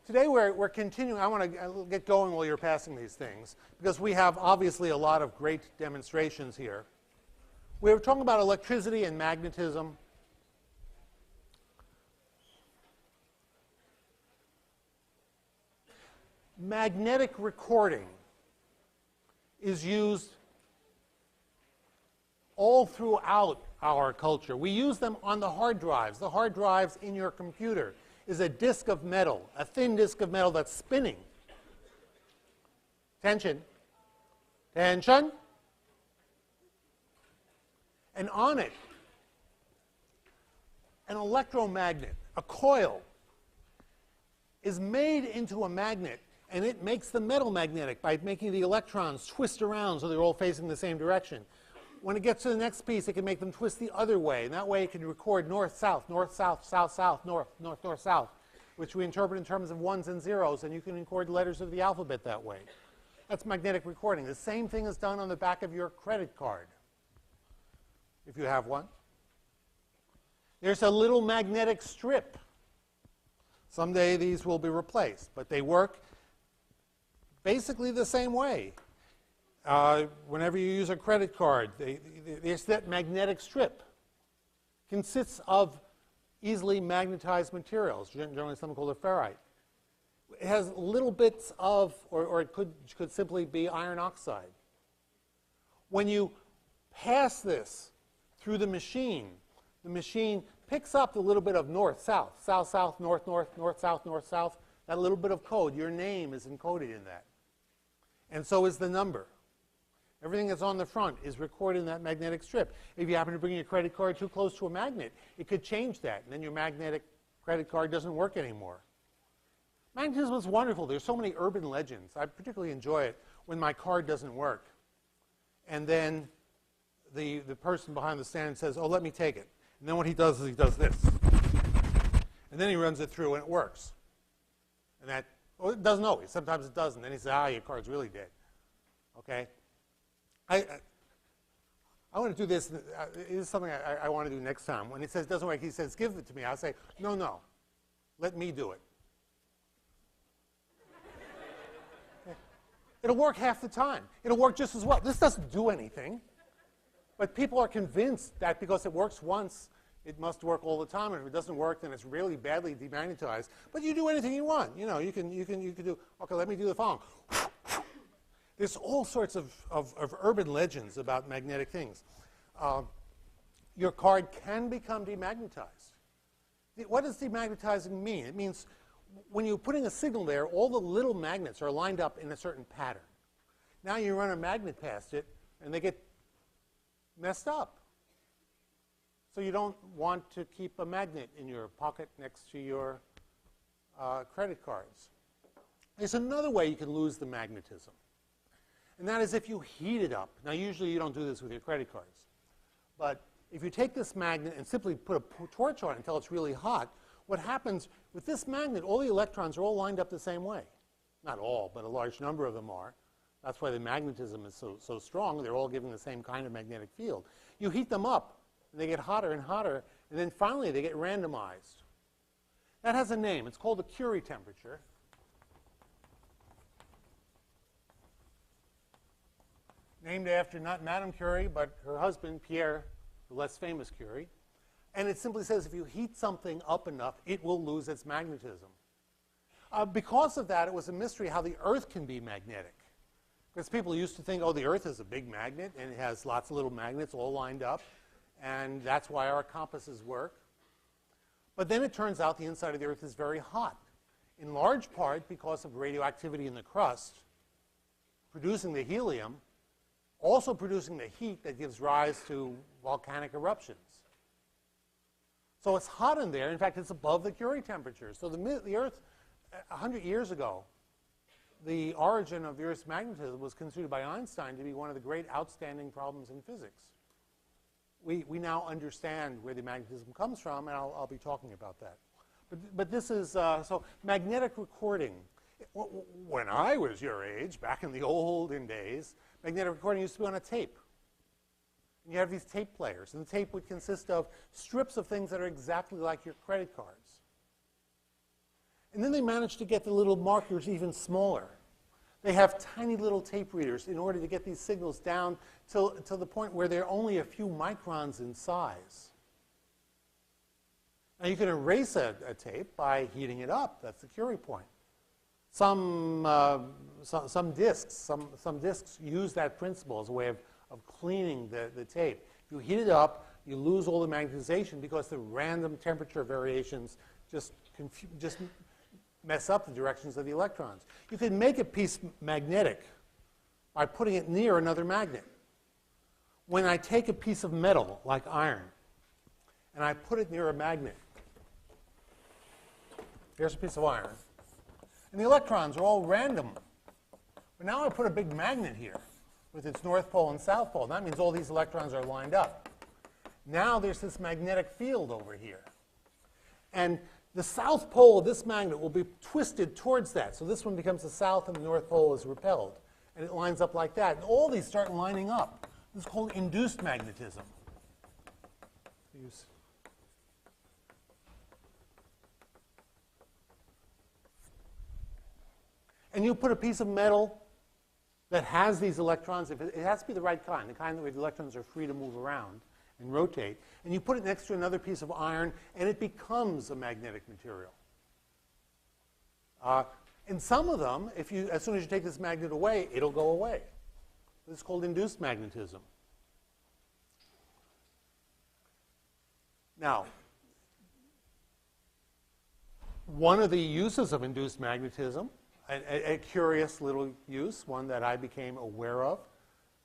today we're continuing. I want to get going while you're passing these things, because we have obviously a lot of great demonstrations here. We were talking about electricity and magnetism. Magnetic recording is used all throughout our culture. We use them on the hard drives. The hard drives in your computer is a disk of metal, a thin disk of metal that's spinning. Tension. Tension. And on it, an electromagnet, a coil, is made into a magnet, and it makes the metal magnetic by making the electrons twist around so they're all facing the same direction. When it gets to the next piece, it can make them twist the other way, and that way it can record north, south, south, south, north, north, south, which we interpret in terms of ones and zeros, and you can record letters of the alphabet that way. That's magnetic recording. The same thing is done on the back of your credit card, if you have one. There's a little magnetic strip. Someday these will be replaced, but they work basically the same way. Whenever you use a credit card, there's that magnetic strip. Consists of easily magnetized materials, generally something called a ferrite. It has little bits of, or it could simply be iron oxide. When you pass this through the machine picks up the little bit of north, south, south, south, north, north, north, south, north, south. That little bit of code, your name is encoded in that. And so is the number. Everything that's on the front is recorded in that magnetic strip. If you happen to bring your credit card too close to a magnet, it could change that, and then your magnetic credit card doesn't work anymore. Magnetism is wonderful. There's so many urban legends. I particularly enjoy it when my card doesn't work. And then the person behind the stand says, oh, let me take it. And then what he does is he does this. And then he runs it through, and it works. And that, well, it doesn't always. Sometimes it doesn't. Then he says, your card's really dead. Okay? I want to do this. This is something I want to do next time. When he says it doesn't work, he says, give it to me. I'll say, no. Let me do it. Okay. It'll work half the time. It'll work just as well. This doesn't do anything. But people are convinced that because it works once, it must work all the time. And if it doesn't work, then it's really badly demagnetized. But you do anything you want. You know, you can do, okay, let me do the following. There's all sorts of urban legends about magnetic things. Your card can become demagnetized. What does demagnetizing mean? It means when you're putting a signal there, all the little magnets are lined up in a certain pattern. Now you run a magnet past it, and they get messed up. So you don't want to keep a magnet in your pocket next to your credit cards. There's another way you can lose the magnetism. And that is if you heat it up. Now, usually you don't do this with your credit cards. But if you take this magnet and simply put a torch on it until it's really hot, what happens with this magnet, all the electrons are all lined up the same way. Not all, but a large number of them are. That's why the magnetism is so strong. They're all giving the same kind of magnetic field. You heat them up, and they get hotter and hotter, and then finally they get randomized. That has a name. It's called the Curie temperature. Named after not Madame Curie, but her husband, Pierre, the less famous Curie. And it simply says if you heat something up enough, it will lose its magnetism. Because of that, it was a mystery how the Earth can be magnetic. Because people used to think, oh, the Earth is a big magnet, and it has lots of little magnets all lined up, and that's why our compasses work. But then it turns out the inside of the Earth is very hot, in large part because of radioactivity in the crust, producing the helium, also producing the heat that gives rise to volcanic eruptions. So it's hot in there. In fact, it's above the Curie temperature. So the Earth, 100 years ago, the origin of the Earth's magnetism was considered by Einstein to be one of the great outstanding problems in physics. We now understand where the magnetism comes from, and I'll be talking about that. But this is, so magnetic recording. When I was your age, back in the olden days, magnetic recording used to be on a tape. And you have these tape players, and the tape would consist of strips of things that are exactly like your credit cards. And then they managed to get the little markers even smaller. They have tiny little tape readers in order to get these signals down to the point where they're only a few microns in size. Now you can erase a tape by heating it up. That's the Curie point. Some disks use that principle as a way of cleaning the tape. If you heat it up, you lose all the magnetization because the random temperature variations just mess up the directions of the electrons. You can make a piece magnetic by putting it near another magnet. When I take a piece of metal, like iron, and I put it near a magnet, here's a piece of iron, and the electrons are all random. But now I put a big magnet here with its north pole and south pole. That means all these electrons are lined up. Now there's this magnetic field over here. And the south pole of this magnet will be twisted towards that. So this one becomes the south and the north pole is repelled. And it lines up like that. And all these start lining up. This is called induced magnetism. And you put a piece of metal that has these electrons. It has to be the right kind, the kind where the electrons are free to move around and rotate. And you put it next to another piece of iron, and it becomes a magnetic material. In some of them, as soon as you take this magnet away, it'll go away. This is called induced magnetism. Now, one of the uses of induced magnetism, a curious little use, one that I became aware of,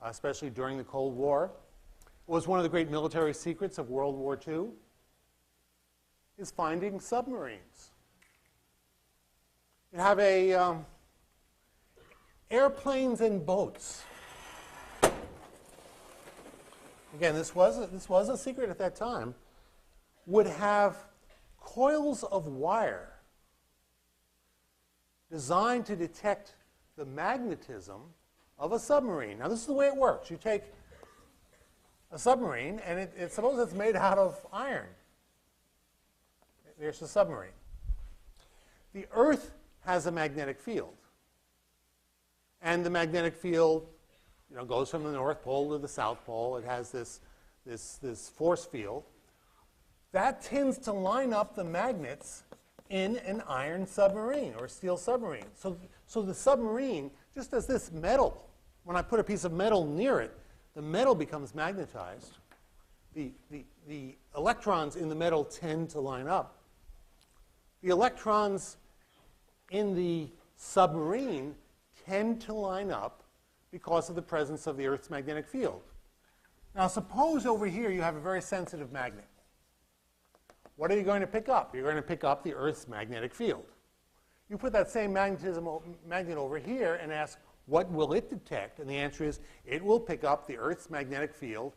especially during the Cold War, was one of the great military secrets of World War II, is finding submarines. You have airplanes and boats. Again, this was a secret at that time, would have coils of wire designed to detect the magnetism of a submarine. Now, this is the way it works. You take a submarine, and suppose it's made out of iron. There's a submarine. The Earth has a magnetic field. And the magnetic field goes from the North Pole to the South Pole. It has this force field. That tends to line up the magnets in an iron submarine or steel submarine. So the submarine, just as this metal, when I put a piece of metal near it, the metal becomes magnetized. The electrons in the metal tend to line up. The electrons in the submarine tend to line up because of the presence of the Earth's magnetic field. Now, suppose over here you have a very sensitive magnet. What are you going to pick up? You're going to pick up the Earth's magnetic field. You put that same magnet over here and ask, what will it detect? And the answer is, it will pick up the Earth's magnetic field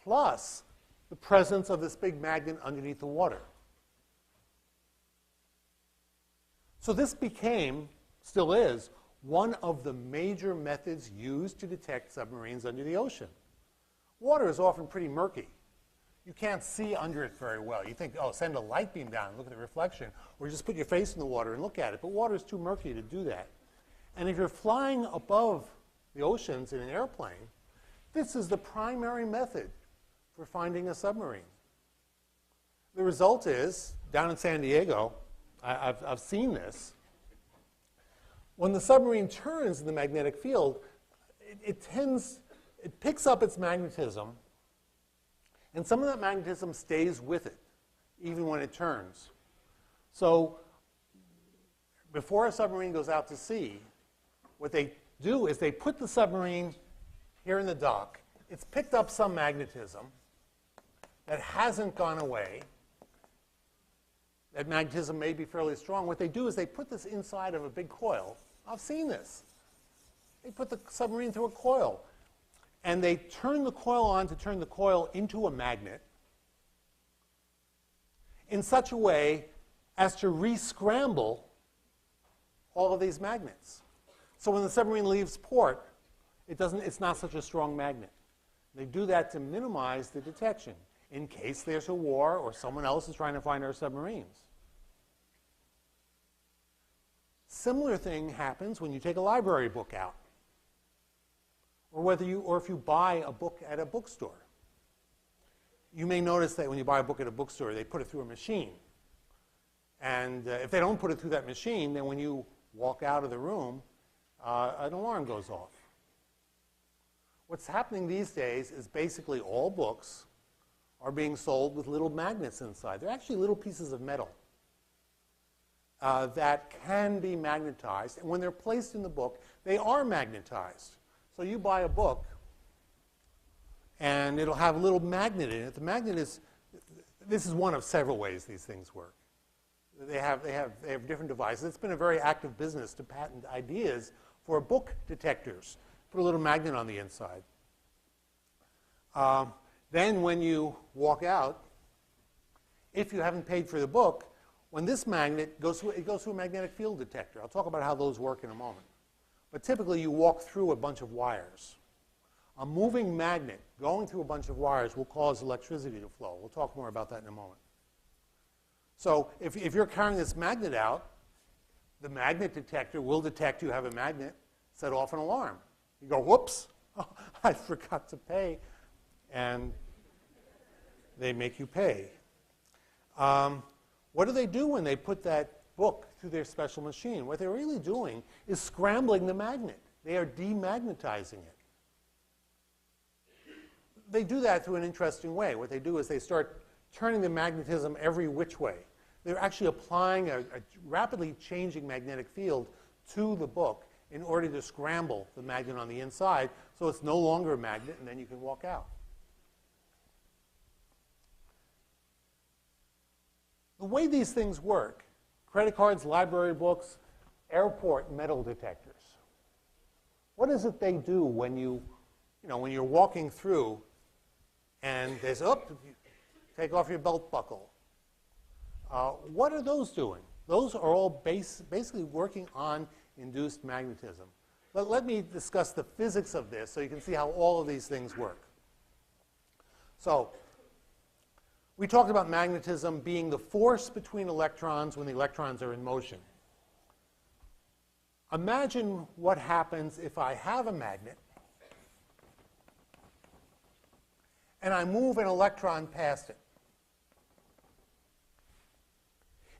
plus the presence of this big magnet underneath the water. So this became, still is, one of the major methods used to detect submarines under the ocean. Water is often pretty murky. You can't see under it very well. You think, oh, send a light beam down and look at the reflection, or just put your face in the water and look at it. But water is too murky to do that. And if you're flying above the oceans in an airplane, this is the primary method for finding a submarine. The result is, down in San Diego, I've seen this. When the submarine turns in the magnetic field, it picks up its magnetism, and some of that magnetism stays with it, even when it turns. So before a submarine goes out to sea, what they do is they put the submarine here in the dock. It's picked up some magnetism that hasn't gone away. That magnetism may be fairly strong. What they do is they put this inside of a big coil. I've seen this. They put the submarine through a coil. And they turn the coil on to turn the coil into a magnet in such a way as to re-scramble all of these magnets. So when the submarine leaves port, it's not such a strong magnet. They do that to minimize the detection in case there's a war or someone else is trying to find our submarines. Similar thing happens when you take a library book out, or if you buy a book at a bookstore. You may notice that when you buy a book at a bookstore, they put it through a machine. And if they don't put it through that machine, then when you walk out of the room, an alarm goes off. What's happening these days is basically all books are being sold with little magnets inside. They're actually little pieces of metal that can be magnetized. And when they're placed in the book, they are magnetized. So you buy a book, and it'll have a little magnet in it. The magnet is, this is one of several ways these things work. They have different devices. It's been a very active business to patent ideas for book detectors. Put a little magnet on the inside. Then when you walk out, if you haven't paid for the book, when this magnet goes through, it goes through a magnetic field detector. I'll talk about how those work in a moment. But typically you walk through a bunch of wires. A moving magnet going through a bunch of wires will cause electricity to flow. We'll talk more about that in a moment. So if you're carrying this magnet out, the magnet detector will detect you have a magnet, set off an alarm. You go, whoops, oh, I forgot to pay, and they make you pay. What do they do when they put that book through their special machine? What they're really doing is scrambling the magnet. They are demagnetizing it. They do that through an interesting way. What they do is they start turning the magnetism every which way. They're actually applying a rapidly changing magnetic field to the book in order to scramble the magnet on the inside so it's no longer a magnet, and then you can walk out. The way these things work, credit cards, library books, airport metal detectors. What is it they do when when you're walking through and they say, oh, take off your belt buckle? What are those doing? Those are all basically working on induced magnetism. But let me discuss the physics of this so you can see how all of these things work. So we talked about magnetism being the force between electrons when the electrons are in motion. Imagine what happens if I have a magnet and I move an electron past it.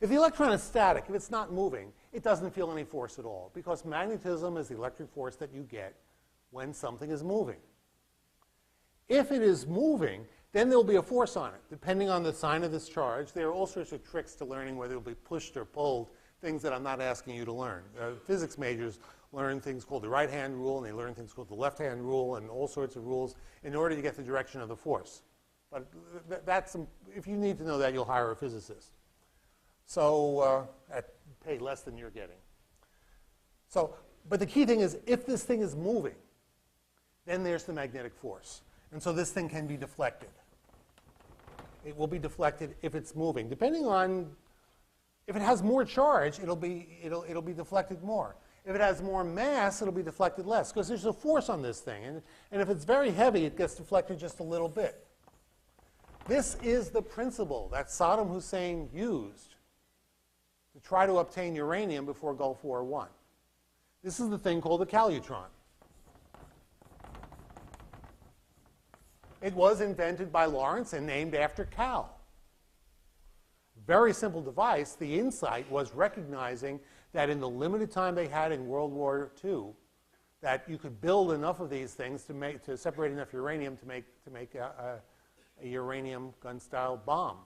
If the electron is static, if it's not moving, it doesn't feel any force at all, because magnetism is the electric force that you get when something is moving. If it is moving, then there will be a force on it, depending on the sign of this charge. There are all sorts of tricks to learning whether it will be pushed or pulled, things that I'm not asking you to learn. Physics majors learn things called the right-hand rule, and they learn things called the left-hand rule, and all sorts of rules in order to get the direction of the force. But if you need to know that, you'll hire a physicist. So pay less than you're getting. But the key thing is, if this thing is moving, then there's the magnetic force. And so this thing can be deflected. It will be deflected if it's moving. Depending on, if it has more charge, it'll be deflected more. If it has more mass, it'll be deflected less, because there's a force on this thing. And if it's very heavy, it gets deflected just a little bit. This is the principle that Saddam Hussein used to try to obtain uranium before Gulf War I. This is the thing called the calutron. It was invented by Lawrence and named after Cal. Very simple device. The insight was recognizing that in the limited time they had in World War II, that you could build enough of these things to separate enough uranium to make a uranium gun-style bomb.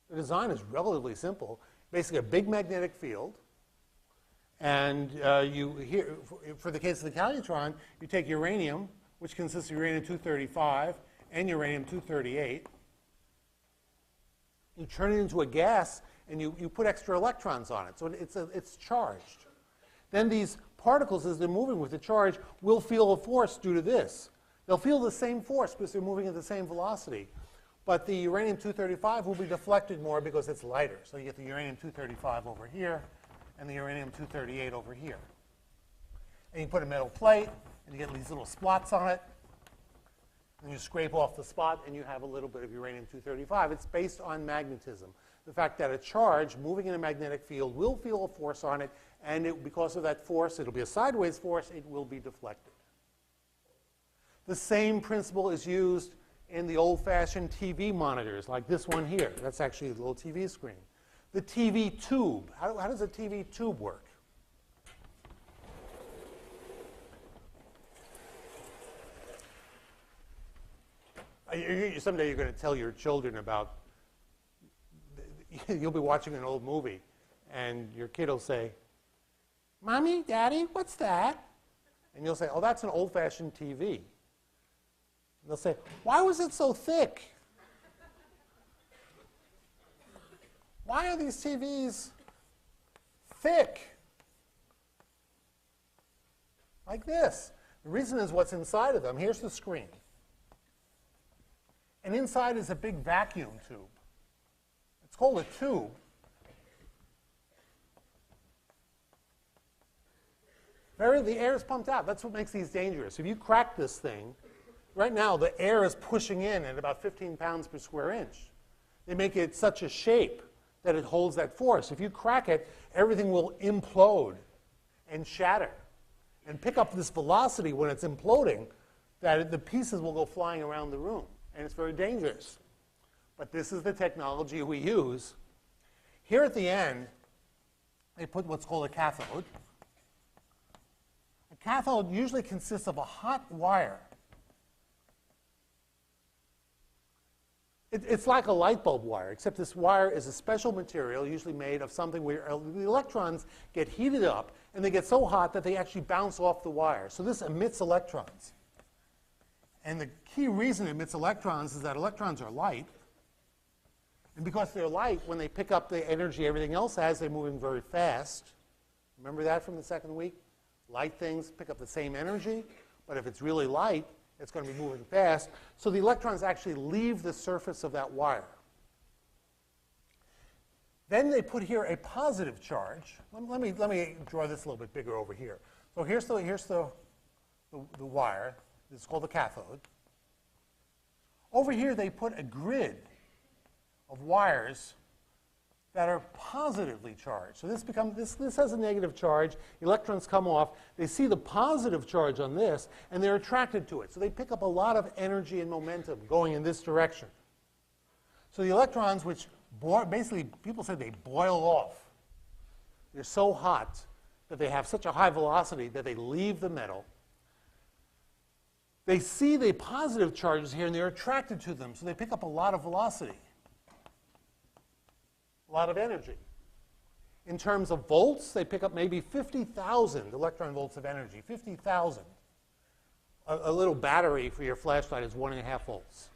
The design is relatively simple. Basically a big magnetic field, and for the case of the calutron, you take uranium, which consists of uranium-235 and uranium-238, you turn it into a gas, and you put extra electrons on it, so it's charged. Then these particles, as they're moving with the charge, will feel a force due to this. They'll feel the same force because they're moving at the same velocity. But the uranium-235 will be deflected more because it's lighter. So you get the uranium-235 over here and the uranium-238 over here. And you put a metal plate, and you get these little splots on it. And you scrape off the spot, and you have a little bit of uranium-235. It's based on magnetism. The fact that a charge moving in a magnetic field will feel a force on it, and because of that force, it'll be a sideways force, it will be deflected. The same principle is used in the old-fashioned TV monitors, like this one here. That's actually a little TV screen. The TV tube. How does a TV tube work? Someday you're going to tell your children about, you'll be watching an old movie, and your kid will say, "Mommy, Daddy, what's that?" And you'll say, "Oh, that's an old-fashioned TV." And they'll say, "Why was it so thick? Why are these TVs thick? Like this?" The reason is what's inside of them. Here's the screen. And inside is a big vacuum tube. It's called a tube. The air is pumped out. That's what makes these dangerous. If you crack this thing, right now the air is pushing in at about 15 pounds per square inch. They make it such a shape that it holds that force. If you crack it, everything will implode and shatter and pick up this velocity when it's imploding that the pieces will go flying around the room. And it's very dangerous. But this is the technology we use. Here at the end, they put what's called a cathode. A cathode usually consists of a hot wire. It's like a light bulb wire, except this wire is a special material, usually made of something where the electrons get heated up, and they get so hot that they actually bounce off the wire. So this emits electrons. And the key reason it emits electrons is that electrons are light. And because they're light, when they pick up the energy everything else has, they're moving very fast. Remember that from the second week? Light things pick up the same energy, but if it's really light, it's going to be moving fast. So the electrons actually leave the surface of that wire. Then they put here a positive charge. Let me draw this a little bit bigger over here. So here's the wire. This is called the cathode. Over here, they put a grid of wires that are positively charged. So this has a negative charge. Electrons come off. They see the positive charge on this, and they're attracted to it. So they pick up a lot of energy and momentum going in this direction. So the electrons, which basically people say they boil off. They're so hot that they have such a high velocity that they leave the metal. They see the positive charges here, and they're attracted to them, so they pick up a lot of velocity, a lot of energy. In terms of volts, they pick up maybe 50,000 electron volts of energy, 50,000. A little battery for your flashlight is 1.5 volts.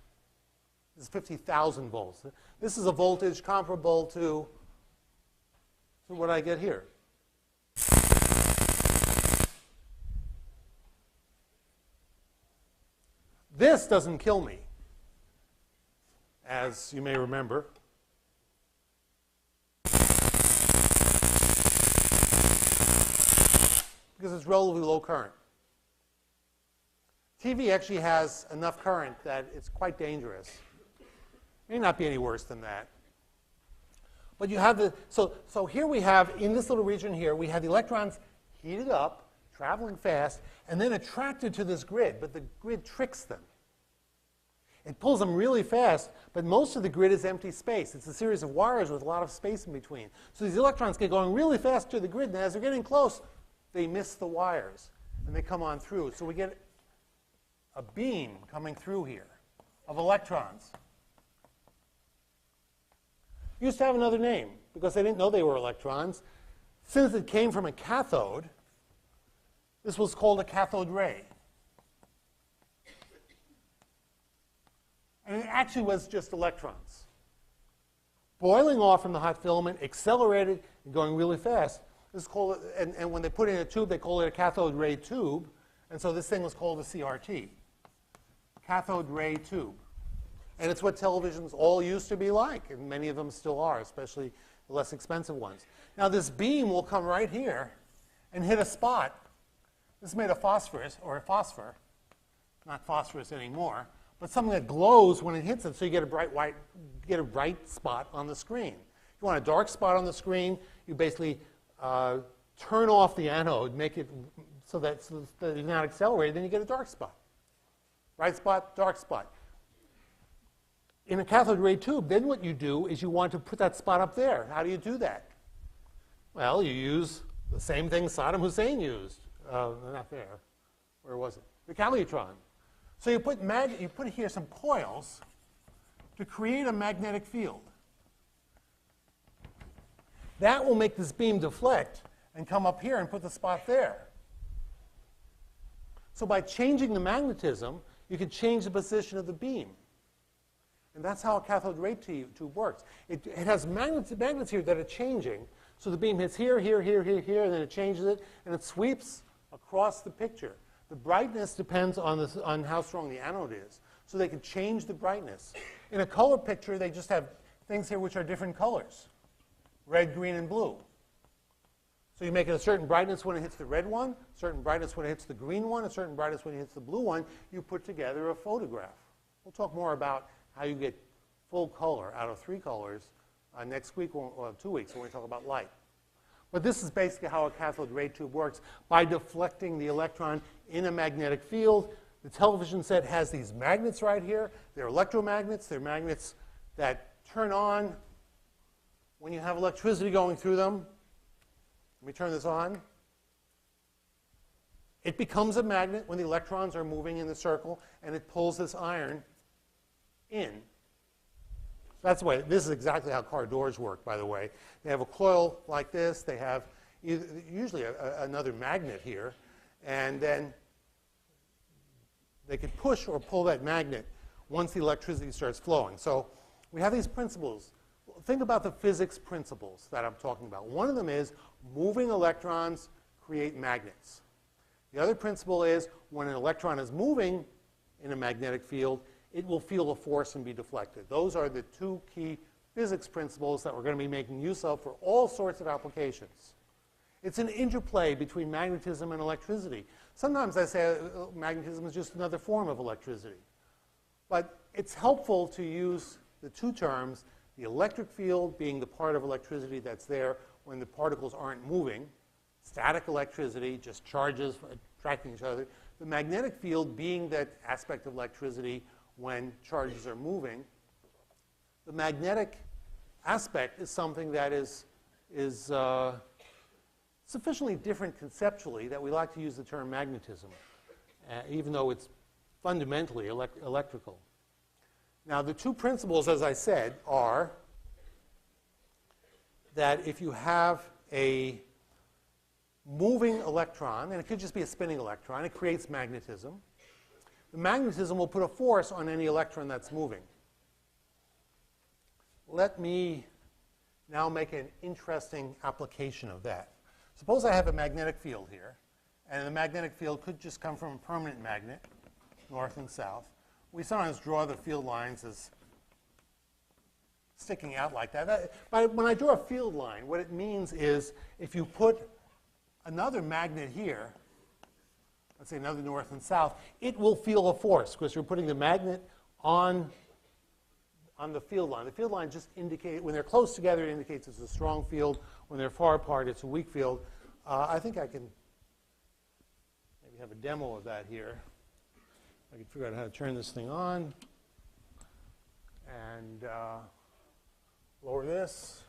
This is 50,000 volts. This is a voltage comparable to what I get here. This doesn't kill me, as you may remember. Because it's relatively low current. TV actually has enough current that it's quite dangerous. It may not be any worse than that. But you have so here we have, in this little region here, we have the electrons heated up, traveling fast, and then attracted to this grid, but the grid tricks them. It pulls them really fast, but most of the grid is empty space. It's a series of wires with a lot of space in between. So these electrons get going really fast to the grid, and as they're getting close, they miss the wires, and they come on through. So we get a beam coming through here of electrons. It used to have another name, because they didn't know they were electrons. Since it came from a cathode, this was called a cathode ray. And it actually was just electrons boiling off from the hot filament, accelerated, and going really fast. This is called, and when they put it in a tube, they call it a cathode ray tube. And so this thing was called a CRT, cathode ray tube. And it's what televisions all used to be like, and many of them still are, especially the less expensive ones. Now this beam will come right here and hit a spot. This is made of phosphorus, or phosphor, not phosphorus anymore, but something that glows when it hits it, so you get a bright spot on the screen. If you want a dark spot on the screen, you basically turn off the anode, make it so that it's not accelerated, then you get a dark spot. Bright spot, dark spot. In a cathode ray tube, then what you do is you want to put that spot up there. How do you do that? Well, you use the same thing Saddam Hussein used. Not there. Where was it? The calutron. So you put here some coils to create a magnetic field. That will make this beam deflect and come up here and put the spot there. So by changing the magnetism, you can change the position of the beam. And that's how a cathode ray tube works. It has magnets here that are changing. So the beam hits here, here, here, here, here, and then it changes it, and it sweeps across the picture. The brightness depends on how strong the anode is. So they can change the brightness. In a color picture, they just have things here which are different colors. Red, green, and blue. So you make it a certain brightness when it hits the red one, a certain brightness when it hits the green one, a certain brightness when it hits the blue one. You put together a photograph. We'll talk more about how you get full color out of 3 colors next week or 2 weeks when we talk about light. But this is basically how a cathode ray tube works, by deflecting the electron in a magnetic field. The television set has these magnets right here. They're electromagnets. They're magnets that turn on when you have electricity going through them. Let me turn this on. It becomes a magnet when the electrons are moving in the circle, and it pulls this iron in. That's the way. This is exactly how car doors work, by the way. They have a coil like this. They have usually another magnet here, and then they can push or pull that magnet once the electricity starts flowing. So we have these principles. Think about the physics principles that I'm talking about. One of them is moving electrons create magnets. The other principle is when an electron is moving in a magnetic field, it will feel a force and be deflected. Those are the 2 key physics principles that we're going to be making use of for all sorts of applications. It's an interplay between magnetism and electricity. Sometimes I say magnetism is just another form of electricity. But it's helpful to use the 2 terms, the electric field being the part of electricity that's there when the particles aren't moving, static electricity, just charges attracting each other, the magnetic field being that aspect of electricity when charges are moving. The magnetic aspect is something that is sufficiently different conceptually that we like to use the term magnetism, even though it's fundamentally electrical. Now, the 2 principles, as I said, are that if you have a moving electron, and it could just be a spinning electron, it creates magnetism. The magnetism will put a force on any electron that's moving. Let me now make an interesting application of that. Suppose I have a magnetic field here, and the magnetic field could just come from a permanent magnet, north and south. We sometimes draw the field lines as sticking out like that. When I draw a field line, what it means is if you put another magnet here, let's say another north and south, it will feel a force because you're putting the magnet on the field line. The field line just indicates, when they're close together, it indicates it's a strong field. When they're far apart, it's a weak field. I think I can maybe have a demo of that here. I can figure out how to turn this thing on and lower this.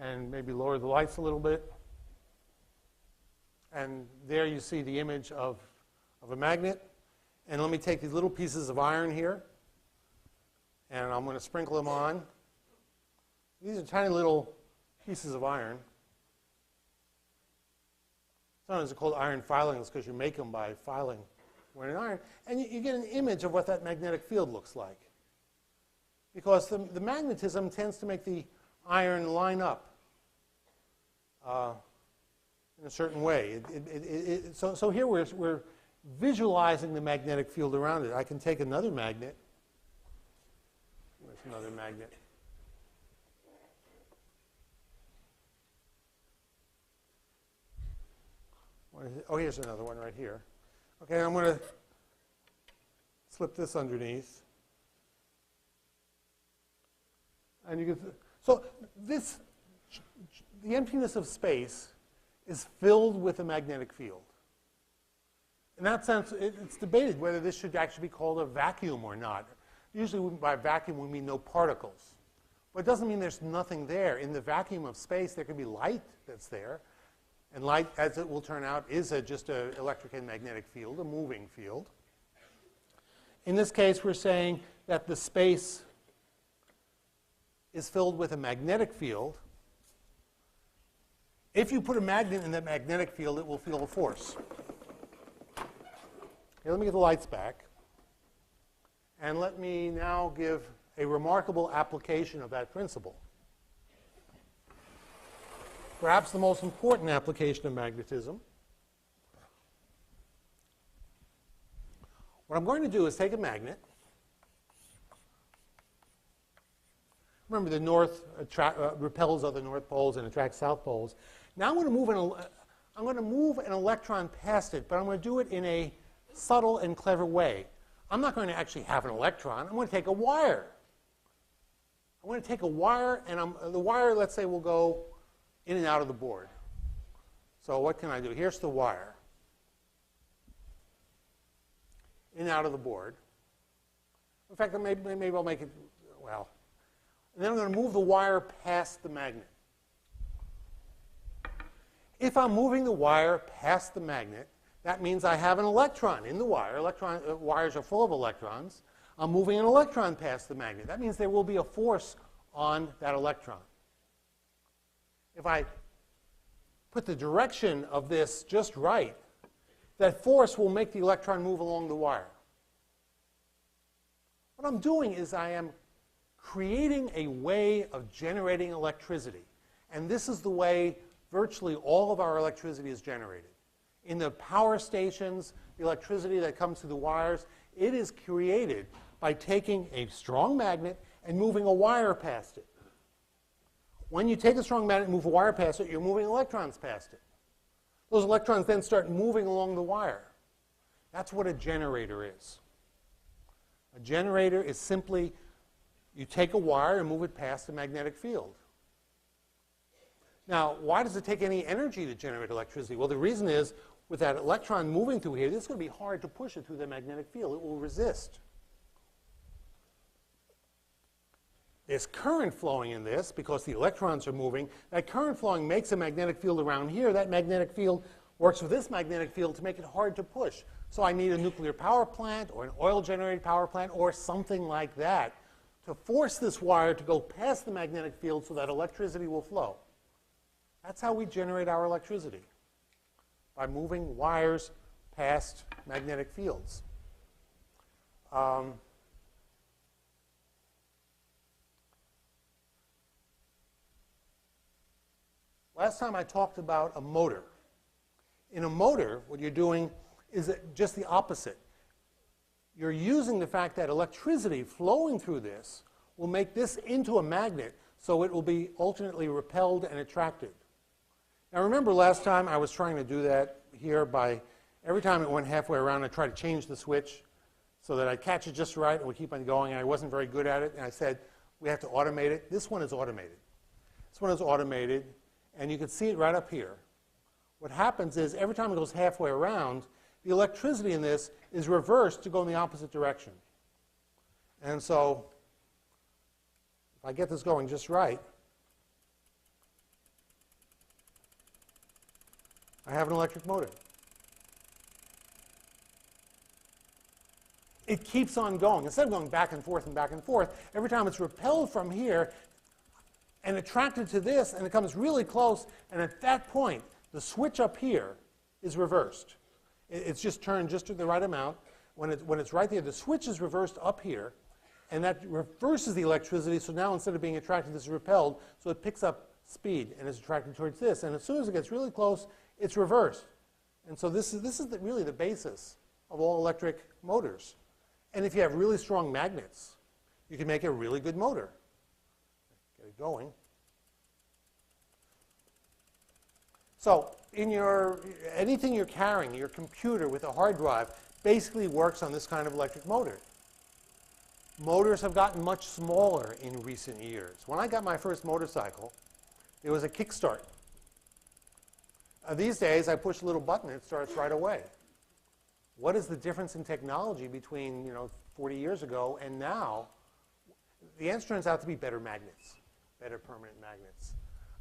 And maybe lower the lights a little bit. And there you see the image of a magnet. And let me take these little pieces of iron here, and I'm going to sprinkle them on. These are tiny little pieces of iron. Sometimes they're called iron filings because you make them by filing with an iron. And you get an image of what that magnetic field looks like. Because the magnetism tends to make the iron line up in a certain way. So here we're visualizing the magnetic field around it. I can take another magnet. Where's another magnet? Oh, here's another one right here. Okay, I'm going to slip this underneath. And you can, so this, the emptiness of space is filled with a magnetic field. In that sense, it's debated whether this should actually be called a vacuum or not. Usually by vacuum we mean no particles. But it doesn't mean there's nothing there. In the vacuum of space there can be light that's there. And light, as it will turn out, is just an electric and magnetic field, a moving field. In this case we're saying that the space is filled with a magnetic field. If you put a magnet in that magnetic field, it will feel a force. Okay, let me get the lights back. And let me now give a remarkable application of that principle. Perhaps the most important application of magnetism. What I'm going to do is take a magnet. Remember, the north repels other north poles and attracts south poles. Now I'm going to move an electron past it, but I'm going to do it in a subtle and clever way. I'm not going to actually have an electron. I'm going to take a wire. I'm going to take a wire, and the wire, let's say, will go in and out of the board. So what can I do? Here's the wire. In and out of the board. In fact, maybe I'll make it, well. And then I'm going to move the wire past the magnet. If I'm moving the wire past the magnet, that means I have an electron in the wire. Wires are full of electrons. I'm moving an electron past the magnet. That means there will be a force on that electron. If I put the direction of this just right, that force will make the electron move along the wire. What I'm doing is I am creating a way of generating electricity. And this is the way virtually all of our electricity is generated. In the power stations, the electricity that comes through the wires, it is created by taking a strong magnet and moving a wire past it. When you take a strong magnet and move a wire past it, you're moving electrons past it. Those electrons then start moving along the wire. That's what a generator is. A generator is simply, you take a wire and move it past a magnetic field. Now, why does it take any energy to generate electricity? Well, the reason is, with that electron moving through here, this is going to be hard to push it through the magnetic field. It will resist. There's current flowing in this because the electrons are moving. That current flowing makes a magnetic field around here. That magnetic field works with this magnetic field to make it hard to push. So I need a nuclear power plant or an oil-generated power plant or something like that to force this wire to go past the magnetic field so that electricity will flow. That's how we generate our electricity, by moving wires past magnetic fields. Last time I talked about a motor. In a motor, what you're doing is just the opposite. You're using the fact that electricity flowing through this will make this into a magnet, so it will be alternately repelled and attracted. Now remember last time I was trying to do that here by, every time it went halfway around, I tried to change the switch so that I'd catch it just right and would keep on going, and I wasn't very good at it, and I said, we have to automate it. This one is automated. This one is automated, and you can see it right up here. What happens is, every time it goes halfway around, the electricity in this is reversed to go in the opposite direction. And so, if I get this going just right, I have an electric motor. It keeps on going. Instead of going back and forth, every time it's repelled from here and attracted to this, and it comes really close, and at that point, the switch up here is reversed. It's just turned just to the right amount. When it's right there, the switch is reversed up here, and that reverses the electricity, so now instead of being attracted, this is repelled, so it picks up speed and is attracted towards this. And as soon as it gets really close, it's reversed. And so this is really the basis of all electric motors. And if you have really strong magnets, you can make a really good motor. Get it going. So anything you're carrying, your computer with a hard drive, basically works on this kind of electric motor. Motors have gotten much smaller in recent years. When I got my first motorcycle, it was a kickstart. These days, I push a little button and it starts right away. What is the difference in technology between 40 years ago and now? The answer turns out to be better magnets, better permanent magnets.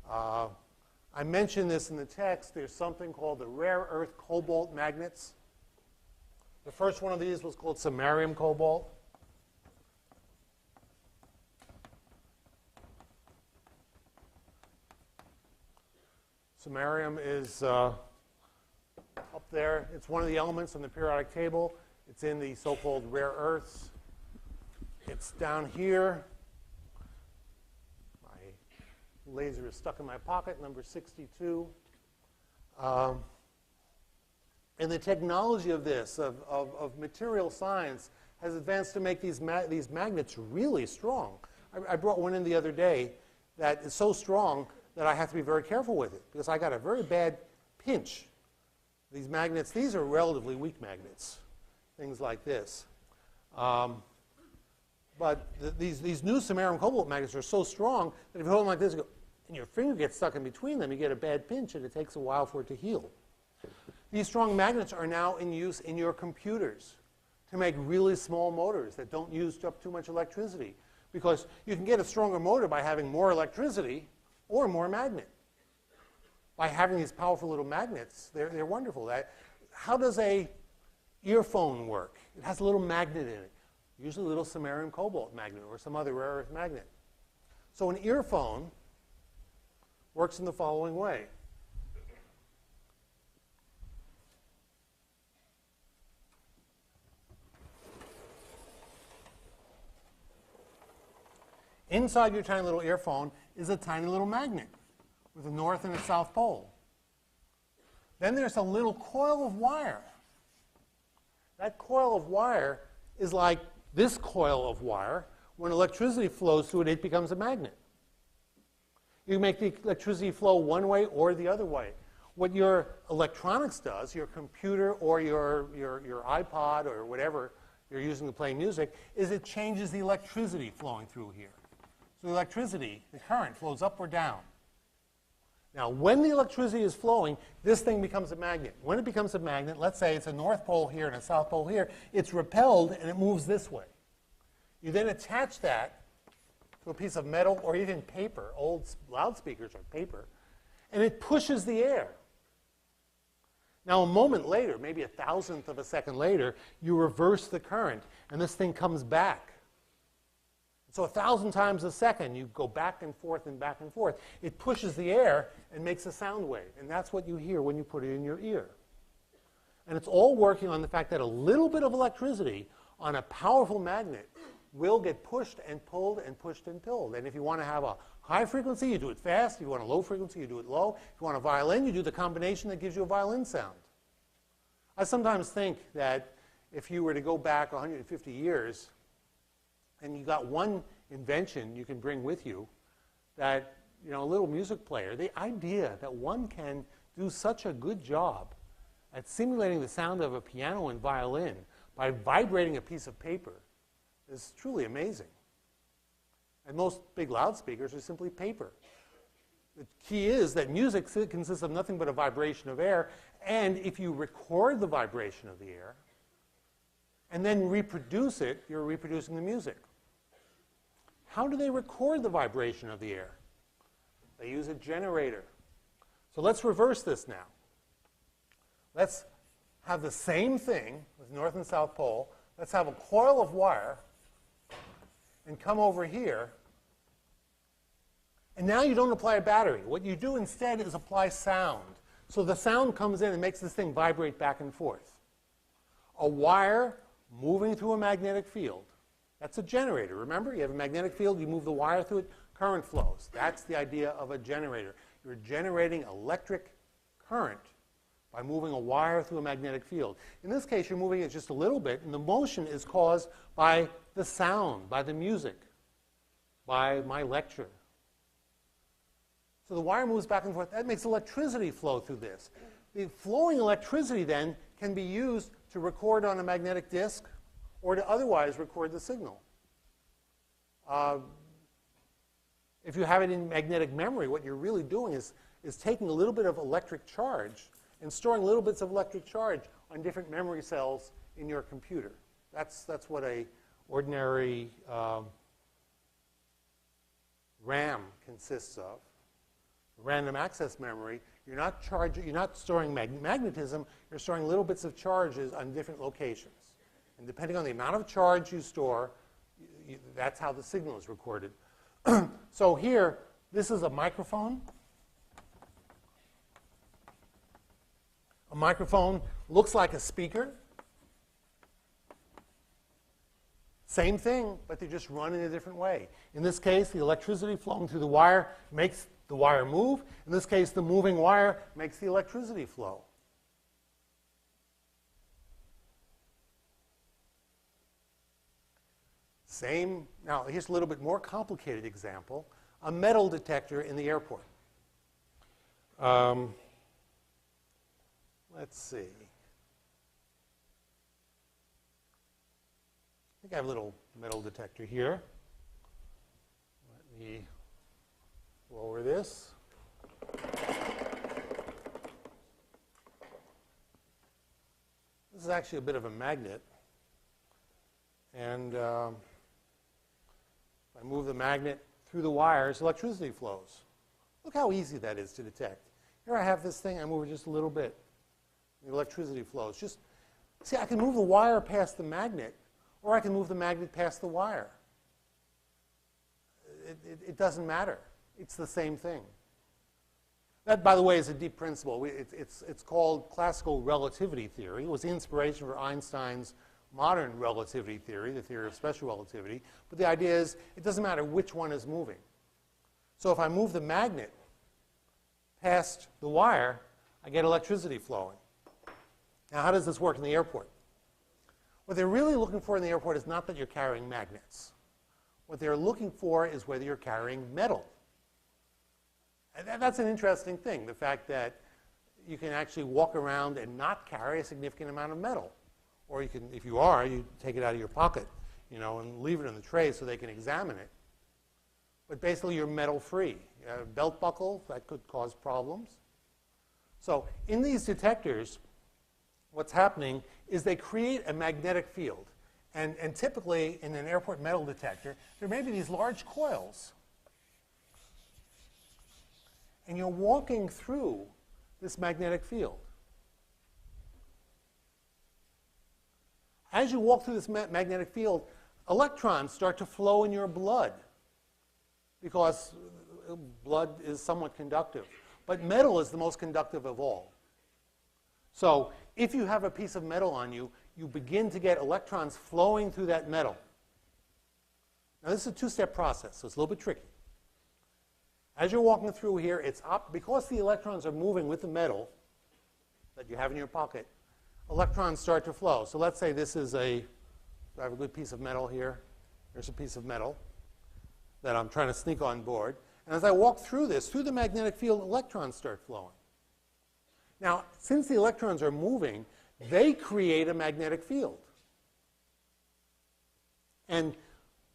I mentioned this in the text. There's something called the rare earth cobalt magnets. The first one of these was called samarium cobalt. Samarium is up there. It's one of the elements on the periodic table. It's in the so-called rare earths. It's down here. My laser is stuck in my pocket, number 62. And the technology of this, of material science, has advanced to make these magnets really strong. I brought one in the other day that is so strong that I have to be very careful with it because I got a very bad pinch. These magnets, these are relatively weak magnets, things like this. But these new samarium cobalt magnets are so strong that if you hold them like this and your finger gets stuck in between them, you get a bad pinch and it takes a while for it to heal. These strong magnets are now in use in your computers to make really small motors that don't use up too much electricity, because you can get a stronger motor by having more electricity or more magnet. By having these powerful little magnets, they're wonderful. How does a earphone work? It has a little magnet in it, usually a little samarium cobalt magnet or some other rare earth magnet. So an earphone works in the following way. Inside your tiny little earphone is a tiny little magnet with a north and a south pole. Then there's a little coil of wire. That coil of wire is like this coil of wire. When electricity flows through it, it becomes a magnet. You make the electricity flow one way or the other way. What your electronics does, your computer or your iPod or whatever you're using to play music, is it changes the electricity flowing through here. So the electricity, the current, flows up or down. Now, when the electricity is flowing, this thing becomes a magnet. When it becomes a magnet, let's say it's a north pole here and a south pole here, it's repelled and it moves this way. You then attach that to a piece of metal or even paper. Old loudspeakers are paper. And it pushes the air. Now, a moment later, maybe a thousandth of a second later, you reverse the current, and this thing comes back. So 1,000 times a second, you go back and forth and back and forth. It pushes the air and makes a sound wave, and that's what you hear when you put it in your ear. And it's all working on the fact that a little bit of electricity on a powerful magnet will get pushed and pulled and pushed and pulled. And if you want to have a high frequency, you do it fast. If you want a low frequency, you do it low. If you want a violin, you do the combination that gives you a violin sound. I sometimes think that if you were to go back 150 years and you got one invention you can bring with you, that, a little music player, the idea that one can do such a good job at simulating the sound of a piano and violin by vibrating a piece of paper is truly amazing. And most big loudspeakers are simply paper. The key is that music consists of nothing but a vibration of air, and if you record the vibration of the air and then reproduce it, you're reproducing the music. How do they record the vibration of the air? They use a generator. So let's reverse this now. Let's have the same thing with north and south pole. Let's have a coil of wire and come over here. And now you don't apply a battery. What you do instead is apply sound. So the sound comes in and makes this thing vibrate back and forth. A wire moving through a magnetic field. That's a generator. Remember, you have a magnetic field, you move the wire through it, current flows. That's the idea of a generator. You're generating electric current by moving a wire through a magnetic field. In this case, you're moving it just a little bit, and the motion is caused by the sound, by the music, by my lecture. So the wire moves back and forth. That makes electricity flow through this. The flowing electricity then can be used to record on a magnetic disk or to otherwise record the signal. If you have it in magnetic memory, what you're really doing is taking a little bit of electric charge and storing little bits of electric charge on different memory cells in your computer. That's what a ordinary RAM consists of. Random access memory, you're not storing magnetism, you're storing little bits of charges on different locations. And depending on the amount of charge you store, that's how the signal is recorded. So here, this is a microphone. A microphone looks like a speaker. Same thing, but they just run in a different way. In this case, the electricity flowing through the wire makes the wire move. In this case, the moving wire makes the electricity flow. Same. Now, here's a little bit more complicated example. A metal detector in the airport. Let's see. I think I have a little metal detector here. Let me lower this. This is actually a bit of a magnet. And if I move the magnet through the wires, electricity flows. Look how easy that is to detect. Here I have this thing, I move it just a little bit. The electricity flows. Just see, I can move the wire past the magnet, or I can move the magnet past the wire. It doesn't matter. It's the same thing. That, by the way, is a deep principle. It's called classical relativity theory. It was the inspiration for Einstein's modern relativity theory, the theory of special relativity. But the idea is it doesn't matter which one is moving. So if I move the magnet past the wire, I get electricity flowing. Now, how does this work in the airport? What they're really looking for in the airport is not that you're carrying magnets. What they're looking for is whether you're carrying metal. And that's an interesting thing, the fact that you can actually walk around and not carry a significant amount of metal. Or you can, if you are, you take it out of your pocket, and leave it in the tray so they can examine it. But basically, you're metal-free. You have a belt buckle, that could cause problems. So in these detectors, what's happening is they create a magnetic field. And typically, in an airport metal detector, there may be these large coils. And you're walking through this magnetic field. As you walk through this magnetic field, electrons start to flow in your blood because blood is somewhat conductive. But metal is the most conductive of all. So if you have a piece of metal on you, you begin to get electrons flowing through that metal. Now, this is a two-step process, so it's a little bit tricky. As you're walking through here, it's up because the electrons are moving with the metal that you have in your pocket. Electrons start to flow. So let's say this is I have a good piece of metal here. There's a piece of metal that I'm trying to sneak on board. And as I walk through this, through the magnetic field, electrons start flowing. Now, since the electrons are moving, they create a magnetic field. And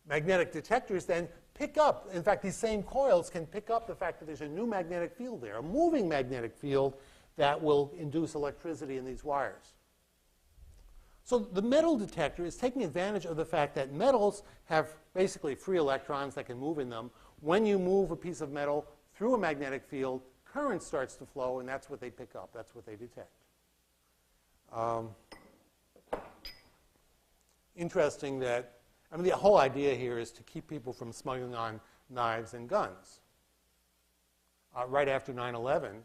magnetic detectors then pick up, in fact, these same coils can pick up the fact that there's a new magnetic field there, a moving magnetic field that will induce electricity in these wires. So the metal detector is taking advantage of the fact that metals have basically free electrons that can move in them. When you move a piece of metal through a magnetic field, current starts to flow, and that's what they pick up. That's what they detect. Interesting that, the whole idea here is to keep people from smuggling on knives and guns. Right after 9/11,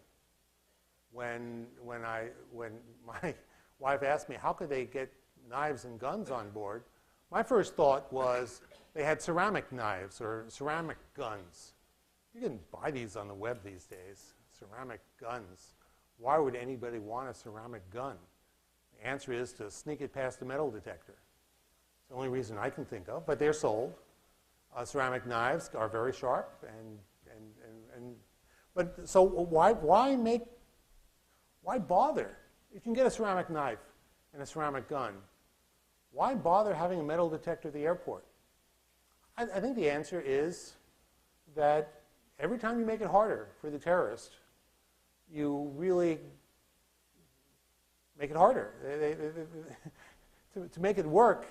when my wife asked me how could they get knives and guns on board, my first thought was they had ceramic knives or ceramic guns. You can buy these on the web these days, ceramic guns. Why would anybody want a ceramic gun? The answer is to sneak it past the metal detector. It's the only reason I can think of, but they're sold. Ceramic knives are very sharp, But so why bother? You can get a ceramic knife and a ceramic gun. Why bother having a metal detector at the airport? I think the answer is that every time you make it harder for the terrorist, you really make it harder. To make it work,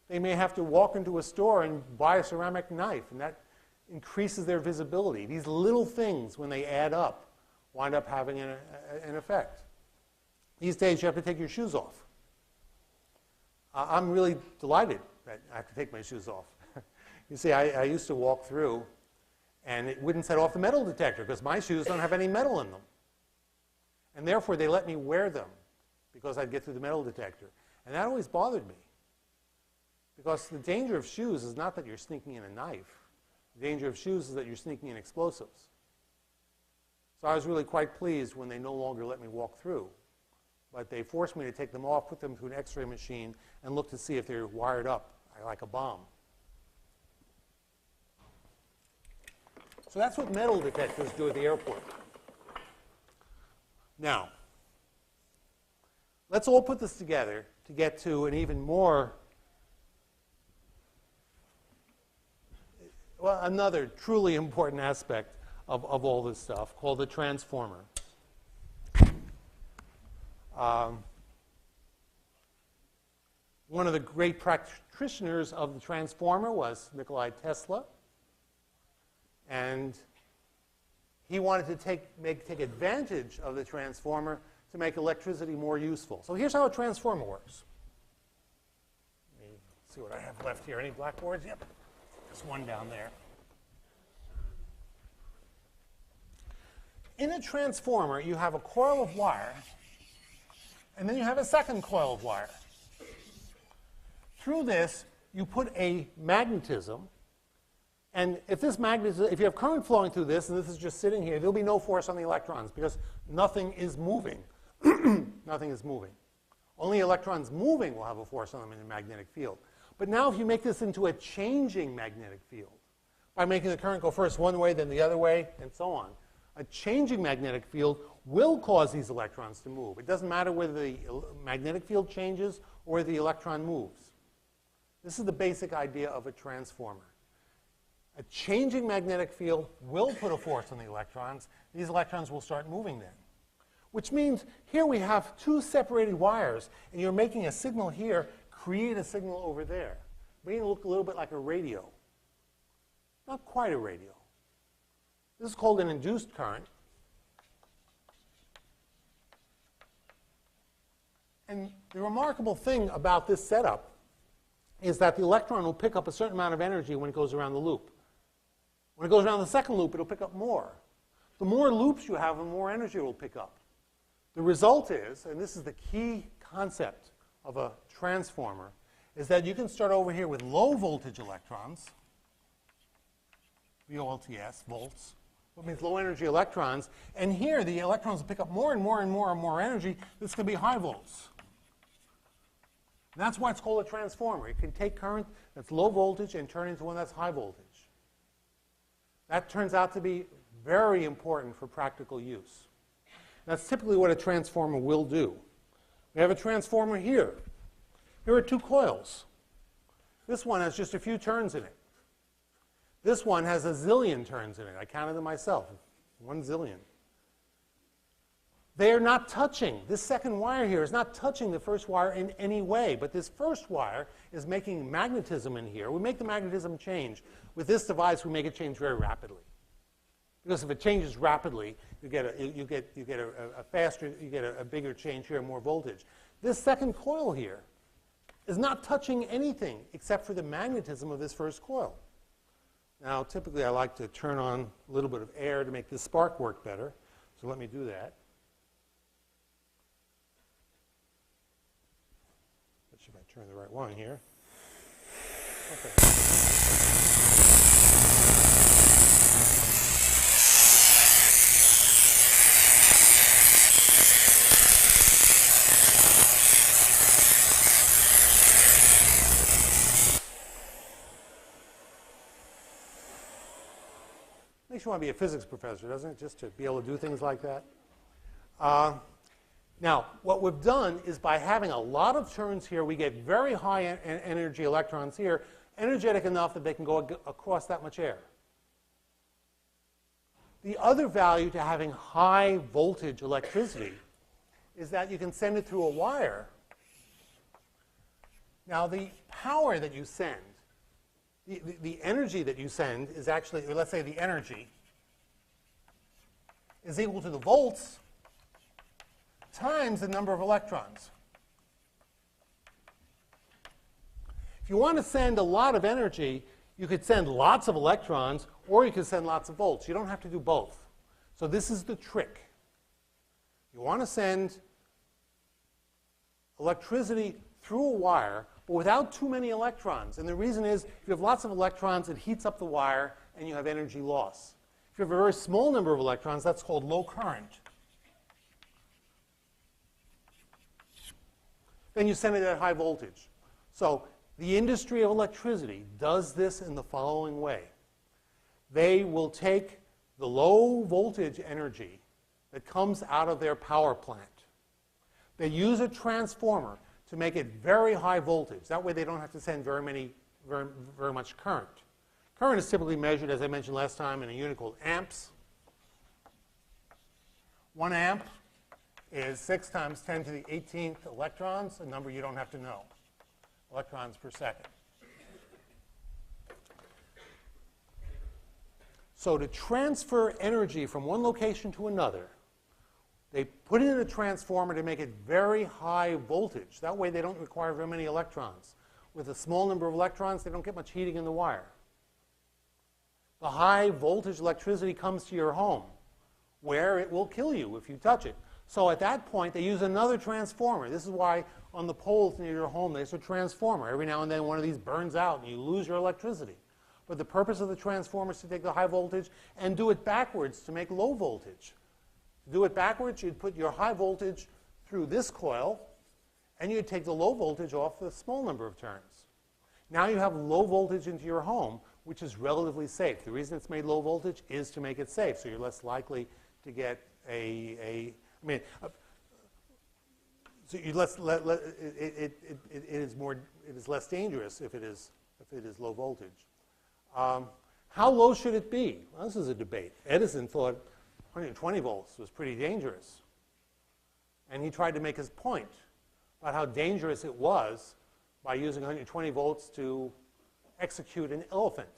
they may have to walk into a store and buy a ceramic knife, and that increases their visibility. These little things, when they add up, wind up having an effect. These days, you have to take your shoes off. I'm really delighted that I have to take my shoes off. You see, I used to walk through, and it wouldn't set off the metal detector because my shoes don't have any metal in them. And therefore, they let me wear them because I'd get through the metal detector. And that always bothered me. Because the danger of shoes is not that you're sneaking in a knife. The danger of shoes is that you're sneaking in explosives. So I was really quite pleased when they no longer let me walk through. But they forced me to take them off, put them through an X-ray machine, and look to see if they're wired up like a bomb. So that's what metal detectors do at the airport. Now, let's all put this together to get to an even more, well, another truly important aspect of all this stuff called the transformer. One of the great practitioners of the transformer was Nikola Tesla. And he wanted to take advantage of the transformer to make electricity more useful. So here's how a transformer works. Let me see what I have left here. Any blackboards? Yep. There's one down there. In a transformer, you have a coil of wire, and then you have a second coil of wire. Through this, you put a magnetism. And if you have current flowing through this, and this is just sitting here, there'll be no force on the electrons because nothing is moving. Nothing is moving. Only electrons moving will have a force on them in a magnetic field. But now if you make this into a changing magnetic field, by making the current go first one way, then the other way, and so on, a changing magnetic field will cause these electrons to move. It doesn't matter whether the magnetic field changes or the electron moves. This is the basic idea of a transformer. A changing magnetic field will put a force on the electrons. These electrons will start moving then. Which means here we have two separated wires, and you're making a signal here, create a signal over there. Making it look a little bit like a radio. Not quite a radio. This is called an induced current. And the remarkable thing about this setup is that the electron will pick up a certain amount of energy when it goes around the loop. When it goes around the second loop, it'll pick up more. The more loops you have, the more energy it will pick up. The result is, and this is the key concept of a transformer, is that you can start over here with low voltage electrons, VOLTS, volts, which means low energy electrons, and here the electrons will pick up more and more and more and more energy. This is going to be high volts. And that's why it's called a transformer. It can take current that's low voltage and turn into one that's high voltage. That turns out to be very important for practical use. That's typically what a transformer will do. We have a transformer here. Here are two coils. This one has just a few turns in it. This one has a zillion turns in it. I counted them myself. 1 zillion. They are not touching. This second wire here is not touching the first wire in any way, but this first wire is making magnetism in here. We make the magnetism change. With this device, we make it change very rapidly. Because if it changes rapidly, you get a bigger change here, more voltage. This second coil here is not touching anything except for the magnetism of this first coil. Now, typically, I like to turn on a little bit of air to make this spark work better. So let me do that. Let's see if I turn the right one here. Okay. Makes you want to be a physics professor, doesn't it? Just to be able to do things like that. Now, what we've done is by having a lot of turns here, we get very high energy electrons here, energetic enough that they can go across that much air. The other value to having high voltage electricity is that you can send it through a wire. Now, the power that you send, the energy that you send is actually, or let's say the energy, is equal to the volts times the number of electrons. If you want to send a lot of energy, you could send lots of electrons, or you could send lots of volts. You don't have to do both. So this is the trick. You want to send electricity through a wire, but without too many electrons. And the reason is, if you have lots of electrons, it heats up the wire, and you have energy loss. If you have a very small number of electrons, that's called low current. Then you send it at high voltage. So the industry of electricity does this in the following way. They will take the low voltage energy that comes out of their power plant. They use a transformer to make it very high voltage. That way they don't have to send very much current. Current is typically measured, as I mentioned last time, in a unit called amps. 1 amp is 6 times 10 to the 18th electrons, a number you don't have to know. Electrons per second. So to transfer energy from one location to another, they put it in a transformer to make it very high voltage. That way they don't require very many electrons. With a small number of electrons, they don't get much heating in the wire. The high voltage electricity comes to your home, where it will kill you if you touch it. So at that point, they use another transformer. This is why on the poles near your home, there's a transformer. Every now and then, one of these burns out, and you lose your electricity. But the purpose of the transformer is to take the high voltage and do it backwards to make low voltage. To do it backwards, you'd put your high voltage through this coil, and you'd take the low voltage off the small number of turns. Now you have low voltage into your home, which is relatively safe. The reason it's made low voltage is to make it safe, so you're less likely to get so you it is less dangerous if it is low voltage. How low should it be? Well, this is a debate. Edison thought 120 volts was pretty dangerous, and he tried to make his point about how dangerous it was by using 120 volts to execute an elephant.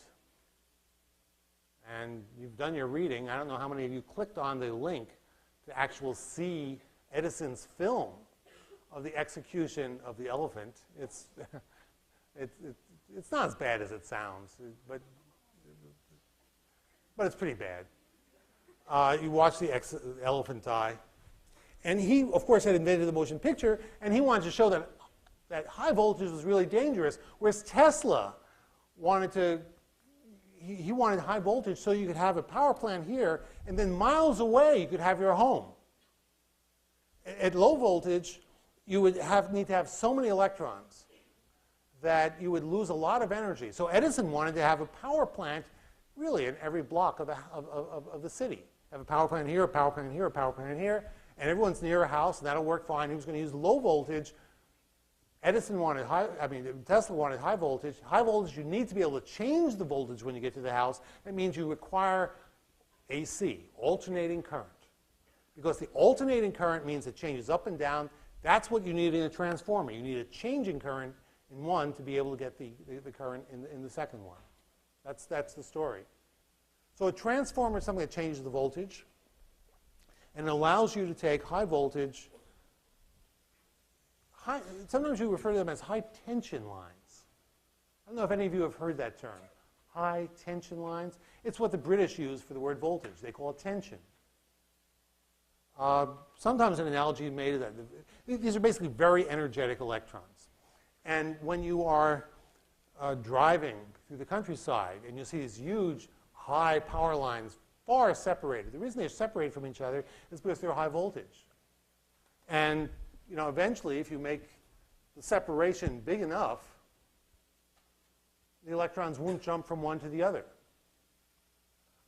And you've done your reading. I don't know how many of you clicked on the link to actually see Edison's film of the execution of the elephant. It's not as bad as it sounds, but it's pretty bad. You watch the elephant die. And he, of course, had invented the motion picture, and he wanted to show that high voltage was really dangerous, whereas Tesla wanted he wanted high voltage so you could have a power plant here, and then miles away you could have your home. At low voltage, you would need to have so many electrons that you would lose a lot of energy. So Edison wanted to have a power plant really in every block of the city. Have a power plant here, a power plant here, a power plant here, and everyone's near a house, and that'll work fine. He was going to use low voltage. Tesla wanted high voltage. High voltage, you need to be able to change the voltage when you get to the house. That means you require AC, alternating current. Because the alternating current means it changes up and down. That's what you need in a transformer. You need a changing current in one to be able to get the current in the second one. That's the story. So a transformer is something that changes the voltage, and it allows you to take high voltage. Sometimes you refer to them as high tension lines. I don't know if any of you have heard that term. High tension lines. It's what the British use for the word voltage. They call it tension. Sometimes an analogy is made of that. These are basically very energetic electrons. And when you are driving through the countryside and you see these huge high power lines far separated, the reason they're separated from each other is because they're high voltage. And eventually, if you make the separation big enough, the electrons won't jump from one to the other.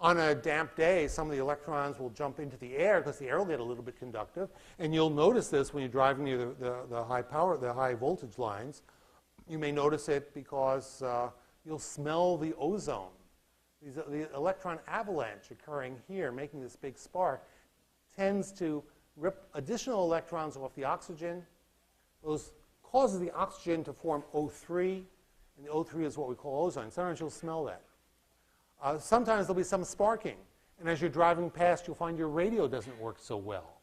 On a damp day, some of the electrons will jump into the air because the air will get a little bit conductive. And you'll notice this when you're driving near the high voltage lines. You may notice it because you'll smell the ozone. The electron avalanche occurring here, making this big spark, tends to rip additional electrons off the oxygen. Those causes the oxygen to form O3, and the O3 is what we call ozone. Sometimes you'll smell that. Sometimes there'll be some sparking, and as you're driving past, you'll find your radio doesn't work so well.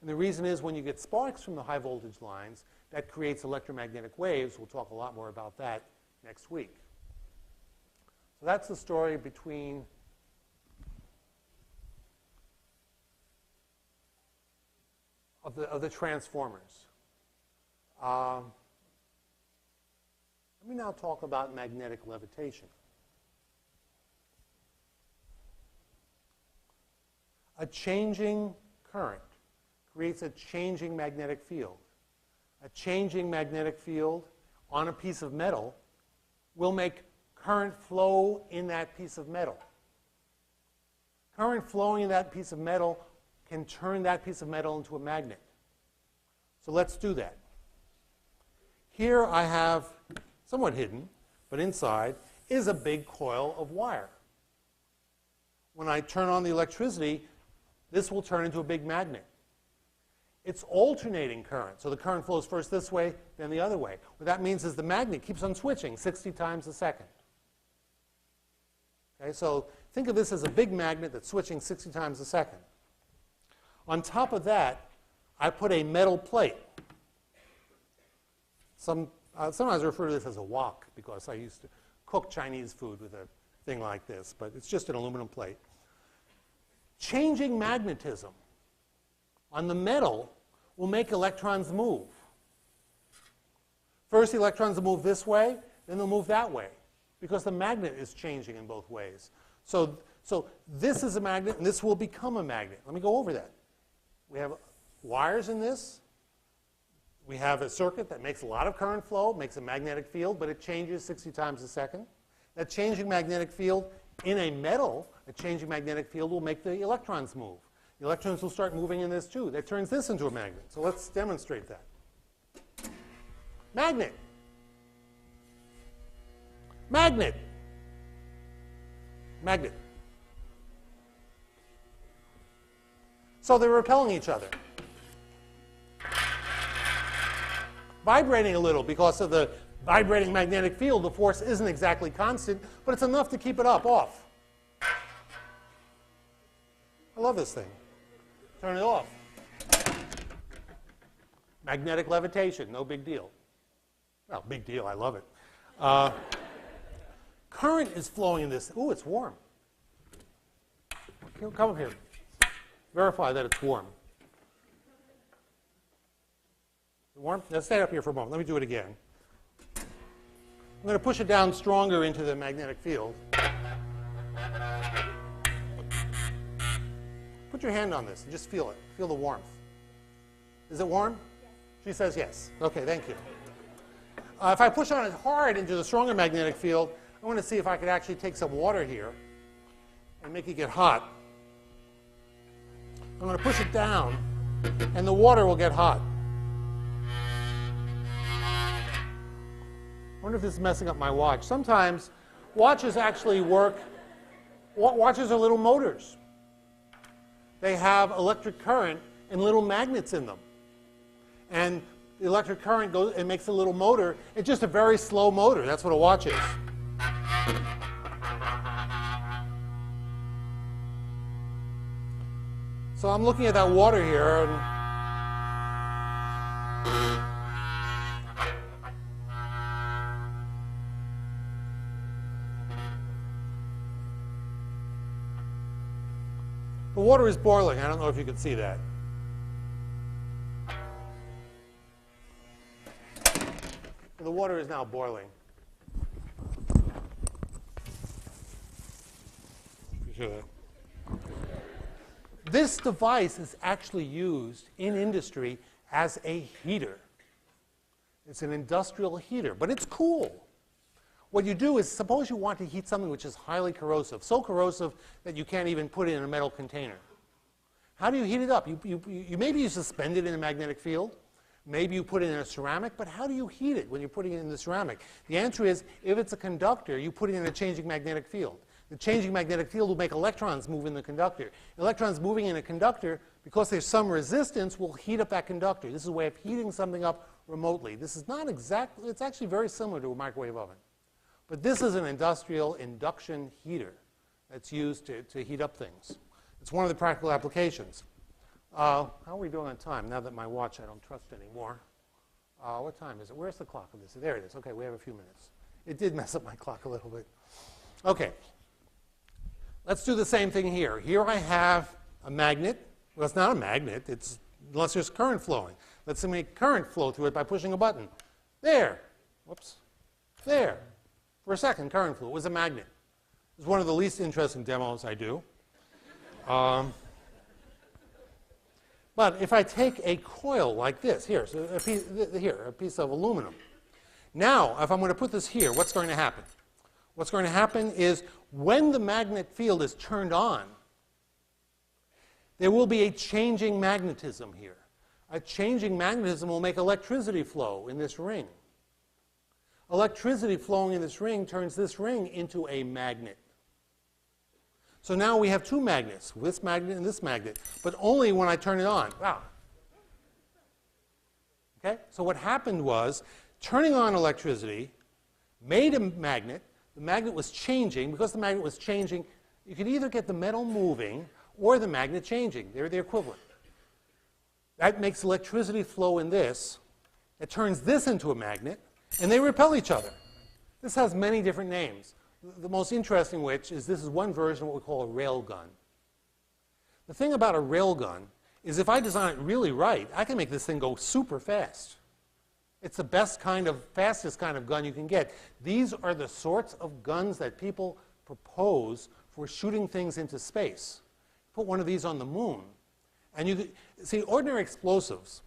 And the reason is when you get sparks from the high voltage lines, that creates electromagnetic waves. We'll talk a lot more about that next week. So that's the story between of the transformers. Let me now talk about magnetic levitation. A changing current creates a changing magnetic field. A changing magnetic field on a piece of metal will make current flow in that piece of metal. Current flowing in that piece of metal can turn that piece of metal into a magnet. So let's do that. Here I have, somewhat hidden, but inside, is a big coil of wire. When I turn on the electricity, this will turn into a big magnet. It's alternating current. So the current flows first this way, then the other way. What that means is the magnet keeps on switching 60 times a second. Okay, so think of this as a big magnet that's switching 60 times a second. On top of that, I put a metal plate. Sometimes I refer to this as a wok because I used to cook Chinese food with a thing like this, but it's just an aluminum plate. Changing magnetism on the metal will make electrons move. First, the electrons will move this way, then they'll move that way, because the magnet is changing in both ways. So this is a magnet, and this will become a magnet. Let me go over that. We have wires in this. We have a circuit that makes a lot of current flow, makes a magnetic field, but it changes 60 times a second. That changing magnetic field in a metal, a changing magnetic field will make the electrons move. The electrons will start moving in this too. That turns this into a magnet. So let's demonstrate that. Magnet. Magnet. Magnet. So they're repelling each other. Vibrating a little because of the vibrating magnetic field. The force isn't exactly constant, but it's enough to keep it off. I love this thing. Turn it off. Magnetic levitation, no big deal. Well, big deal, I love it. Current is flowing in this. Ooh, it's warm. Come up here. Verify that it's warm. Warm? Now stay up here for a moment. Let me do it again. I'm going to push it down stronger into the magnetic field. Put your hand on this and just feel it. Feel the warmth. Is it warm? Yes. She says yes. Okay, thank you. If I push on it hard into the stronger magnetic field, I want to see if I could actually take some water here and make it get hot. I'm going to push it down, and the water will get hot. I wonder if this is messing up my watch. Sometimes watches actually work. Watches are little motors. They have electric current and little magnets in them. And the electric current goes and makes a little motor. It's just a very slow motor. That's what a watch is. So I'm looking at that water here, and the water is boiling. I don't know if you can see that. The water is now boiling. This device is actually used in industry as a heater. It's an industrial heater, but it's cool. What you do is, suppose you want to heat something which is highly corrosive, so corrosive that you can't even put it in a metal container. How do you heat it up? Maybe you suspend it in a magnetic field. Maybe you put it in a ceramic, but how do you heat it when you're putting it in the ceramic? The answer is, if it's a conductor, you put it in a changing magnetic field. The changing magnetic field will make electrons move in the conductor. Electrons moving in a conductor, because there's some resistance, will heat up that conductor. This is a way of heating something up remotely. This is not exactly, it's actually very similar to a microwave oven. But this is an industrial induction heater that's used to heat up things. It's one of the practical applications. How are we doing on time? Now that my watch I don't trust anymore. What time is it? Where's the clock of this? There it is. Okay, we have a few minutes. It did mess up my clock a little bit. Okay. Let's do the same thing here. Here I have a magnet. Well, it's not a magnet. It's, unless there's current flowing. Let's make current flow through it by pushing a button. There. Whoops. There. For a second, current flew. It was a magnet. It's one of the least interesting demos I do. But if I take a coil like this, here, so a piece of aluminum. Now, if I'm going to put this here, what's going to happen? What's going to happen is when the magnet field is turned on, there will be a changing magnetism here. A changing magnetism will make electricity flow in this ring. Electricity flowing in this ring turns this ring into a magnet. So now we have two magnets, this magnet and this magnet, but only when I turn it on. Wow. Okay? So what happened was, turning on electricity made a magnet. The magnet was changing. Because the magnet was changing, you could either get the metal moving or the magnet changing. They're the equivalent. That makes electricity flow in this. It turns this into a magnet, and they repel each other. This has many different names. The most interesting which is this is one version of what we call a rail gun. The thing about a rail gun is if I design it really right, I can make this thing go super fast. It's the best kind of, fastest kind of gun you can get. These are the sorts of guns that people propose for shooting things into space. Put one of these on the moon, and you could, see, ordinary explosives,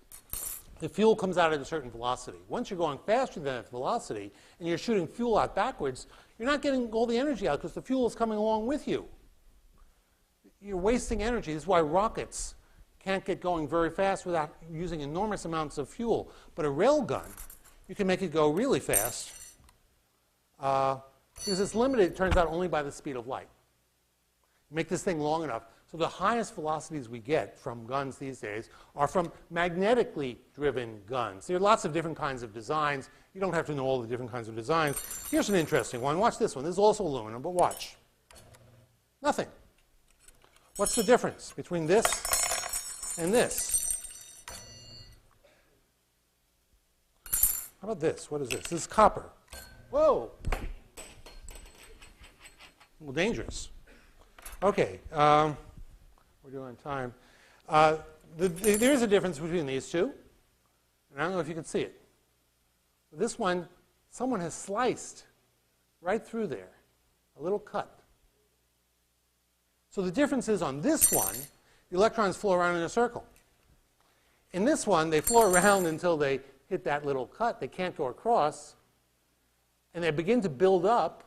the fuel comes out at a certain velocity. Once you're going faster than that velocity, and you're shooting fuel out backwards, you're not getting all the energy out because the fuel is coming along with you. You're wasting energy. This is why rockets can't get going very fast without using enormous amounts of fuel. But a rail gun, you can make it go really fast because it's limited, it turns out, only by the speed of light. You make this thing long enough. So the highest velocities we get from guns these days are from magnetically driven guns. There are lots of different kinds of designs. You don't have to know all the different kinds of designs. Here's an interesting one. Watch this one. This is also aluminum, but watch. Nothing. What's the difference between this and this? How about this? What is this? This is copper. Whoa! A little dangerous. Okay. We're doing time. There's a difference between these two. And I don't know if you can see it. This one, someone has sliced right through there, a little cut. So the difference is on this one, the electrons flow around in a circle. In this one, they flow around until they hit that little cut. They can't go across. And they begin to build up,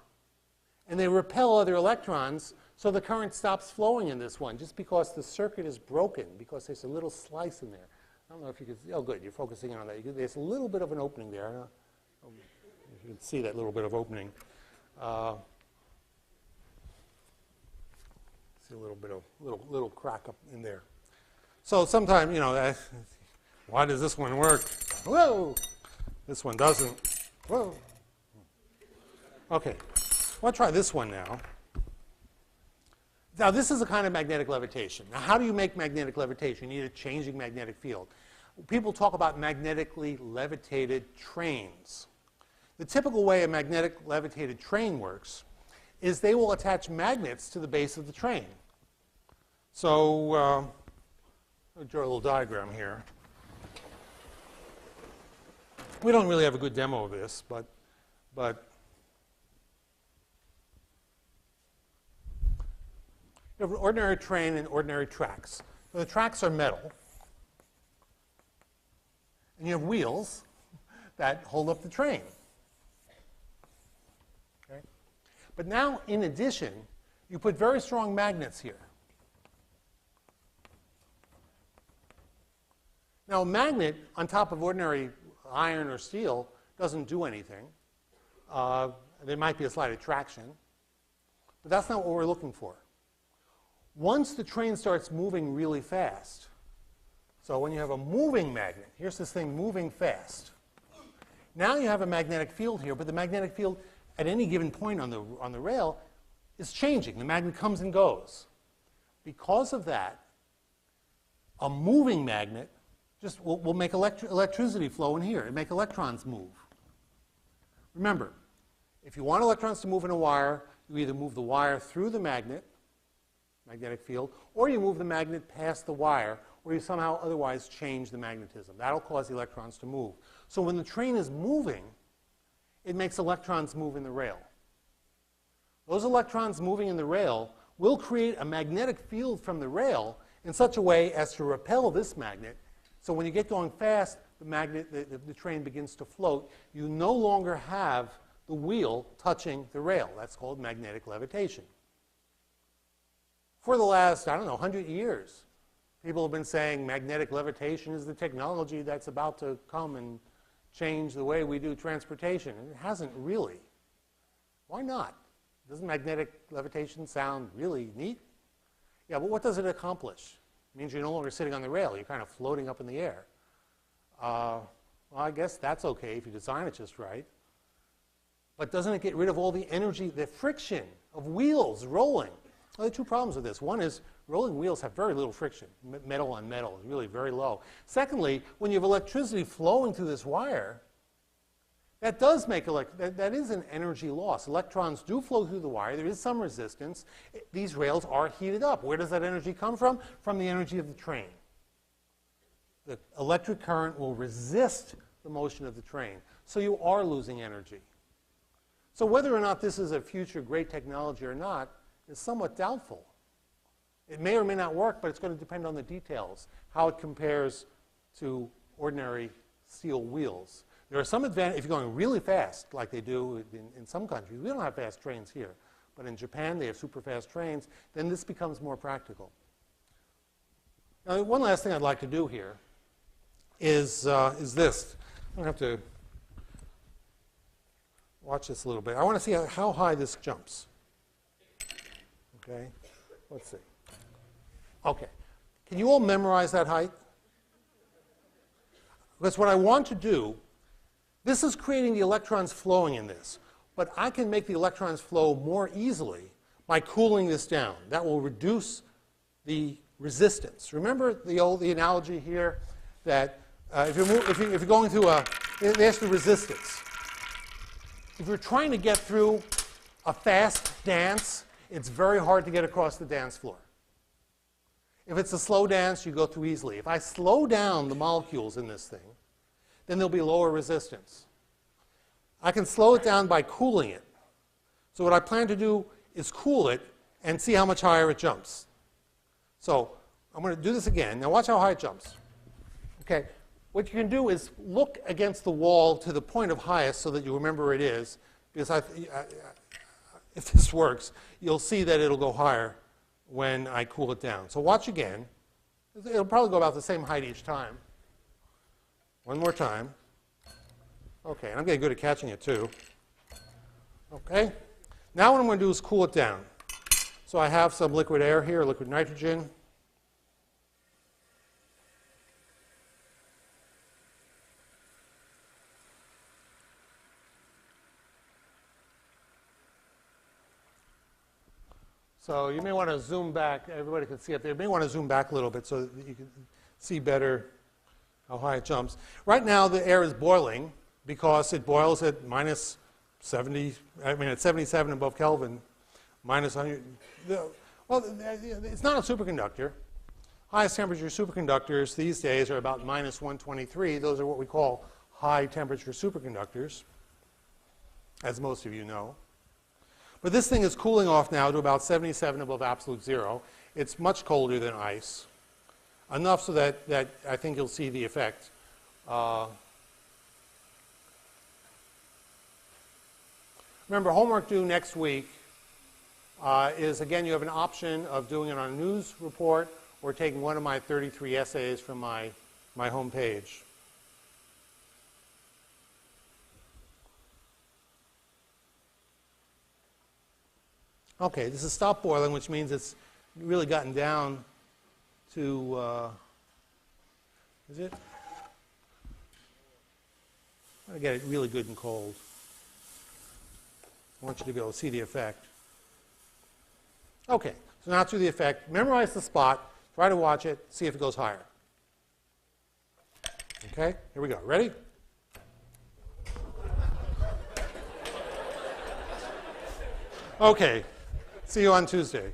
and they repel other electrons, so the current stops flowing in this one just because the circuit is broken, because there's a little slice in there. I don't know if you can see. Oh, good. You're focusing on that. There's a little bit of an opening there. I don't know if you can see that little bit of opening. See a little bit of little crack up in there. So sometimes, you know, why does this one work? Whoa! This one doesn't. Whoa! Okay. I'll try this one now. Now, this is a kind of magnetic levitation. Now, how do you make magnetic levitation? You need a changing magnetic field. People talk about magnetically levitated trains. The typical way a magnetic levitated train works is they will attach magnets to the base of the train. So, I'll draw a little diagram here. We don't really have a good demo of this, but you have an ordinary train and ordinary tracks. So the tracks are metal. And you have wheels that hold up the train. But now, in addition, you put very strong magnets here. Now, a magnet on top of ordinary iron or steel doesn't do anything. There might be a slight attraction, but that's not what we're looking for. Once the train starts moving really fast, so when you have a moving magnet, here's this thing moving fast. Now you have a magnetic field here, but the magnetic field at any given point on the rail is changing. The magnet comes and goes. Because of that, a moving magnet just will make electricity flow in here and make electrons move. Remember, if you want electrons to move in a wire, you either move the wire through the magnetic field, or you move the magnet past the wire, or you somehow otherwise change the magnetism. That'll cause the electrons to move. So when the train is moving, it makes electrons move in the rail. Those electrons moving in the rail will create a magnetic field from the rail in such a way as to repel this magnet. So when you get going fast, the train begins to float. You no longer have the wheel touching the rail. That's called magnetic levitation. For the last, 100 years, people have been saying magnetic levitation is the technology that's about to come and change the way we do transportation. And it hasn't really. Why not? Doesn't magnetic levitation sound really neat? Yeah, but what does it accomplish? It means you're no longer sitting on the rail. You're kind of floating up in the air. Well, I guess that's okay if you design it just right. But doesn't it get rid of all the energy, the friction of wheels rolling? Well, there are two problems with this. One is rolling wheels have very little friction. Metal on metal is really very low. Secondly, when you have electricity flowing through this wire, that does make that is an energy loss. Electrons do flow through the wire. There is some resistance. These rails are heated up. Where does that energy come from? From the energy of the train. The electric current will resist the motion of the train. So you are losing energy. So whether or not this is a future great technology or not is somewhat doubtful. It may or may not work, but it's going to depend on the details, how it compares to ordinary steel wheels. There are some advantages, if you're going really fast, like they do in some countries. We don't have fast trains here, but in Japan they have super fast trains, then this becomes more practical. Now, one last thing I'd like to do here is this. I'm going to have to watch this a little bit. I want to see how high this jumps. Okay, let's see. Okay, can you all memorize that height? Because what I want to do, this is creating the electrons flowing in this, but I can make the electrons flow more easily by cooling this down. That will reduce the resistance. Remember the analogy here that if you're going through there's the resistance. If you're trying to get through a fast dance, it's very hard to get across the dance floor. If it's a slow dance, you go through easily. If I slow down the molecules in this thing, then there'll be lower resistance. I can slow it down by cooling it. So what I plan to do is cool it and see how much higher it jumps. So I'm going to do this again. Now watch how high it jumps. Okay. What you can do is look against the wall to the point of highest so that you remember where it is. Because if this works, you'll see that it'll go higher when I cool it down. So watch again. It'll probably go about the same height each time. One more time. Okay, and I'm getting good at catching it too. Okay. Now what I'm going to do is cool it down. So I have some liquid air here, liquid nitrogen. So you may want to zoom back. Everybody can see up there. You may want to zoom back a little bit so that you can see better how high it jumps. Right now the air is boiling because it boils at minus 70, at 77 above Kelvin, minus 100. Well, it's not a superconductor. Highest temperature superconductors these days are about minus 123. Those are what we call high temperature superconductors, as most of you know. But this thing is cooling off now to about 77 above absolute zero. It's much colder than ice, enough so that I think you'll see the effect. Remember, homework due next week is, again, you have an option of doing it on a news report or taking one of my 33 essays from my home page. Okay, this is stop boiling, which means it's really gotten down to, is it? I'm going to get it really good and cold. I want you to be able to see the effect. Okay, so now through the effect, memorize the spot, try to watch it, see if it goes higher. Okay, here we go. Ready? Okay, see you on Tuesday.